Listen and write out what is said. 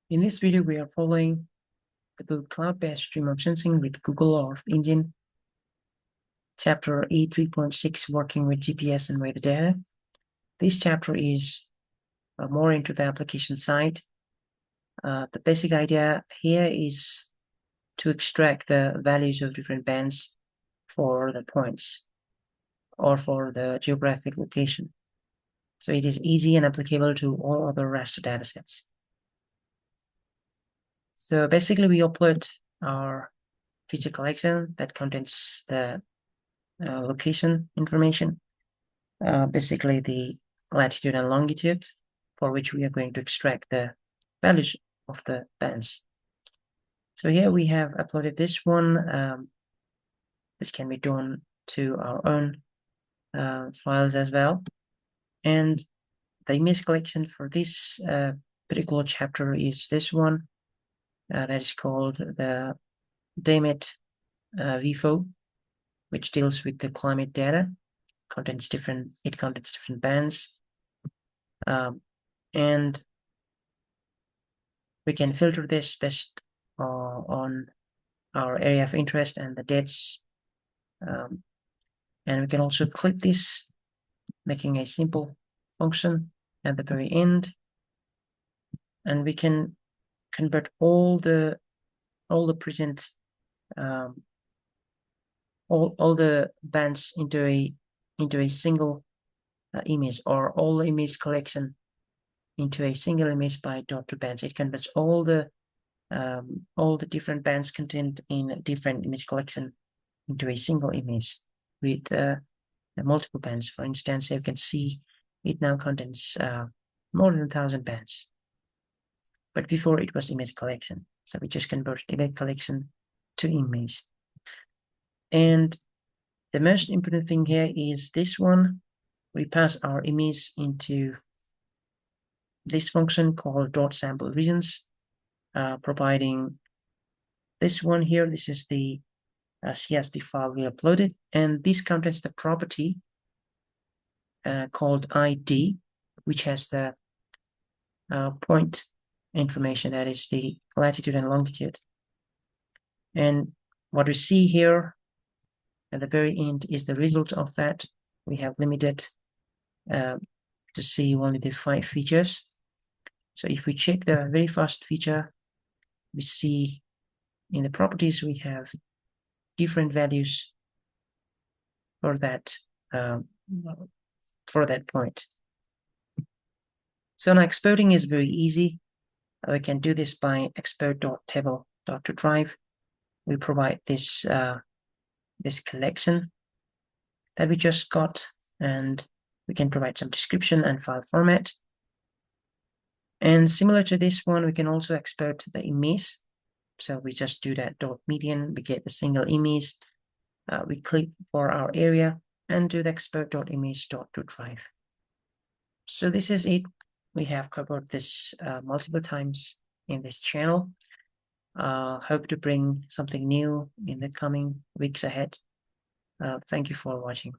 In this video, we are following the cloud-based stream of sensing with Google Earth Engine, Chapter A3.6, working with GPS and weather data. This chapter is more into the application side. The basic idea here is to extract the values of different bands for the points or for the geographic location. So it is easy and applicable to all other raster datasets. So basically, we upload our feature collection that contains the location information, basically the latitude and longitude, for which we are going to extract the values of the bands. So here we have uploaded this one. This can be done to our own files as well. And the image collection for this particular chapter is this one. That is called the dataset VFO, which deals with the climate data. It contains different bands, and we can filter this based on our area of interest and the dates, and we can also click this, making a simple function at the very end, and we can convert all the present all the bands into a single image, or all the image collection into a single image by dot to bands. It converts all the different bands contained in a different image collection into a single image with multiple bands. For instance, you can see it now contains more than 1,000 bands. But before it was image collection. So we just converted image collection to image. And the most important thing here is this one. We pass our image into this function called .sampleRegions, providing this one here. This is the CSV file we uploaded, and this contains the property called ID, which has the point information, that is the latitude and longitude. And what we see here at the very end is the result of that. We have limited to see only the 5 features. So if we check the very first feature, we see in the properties we have different values for that point. So now exporting is very easy. We can do this by export.table.to-drive. We provide this this collection that we just got, and we can provide some description and file format. And similar to this one, we can also export the image. So we just do that .median, we get a single image. We click for our area and do the export.image.to-drive. So this is it. We have covered this multiple times in this channel. Hope to bring something new in the coming weeks ahead. Thank you for watching.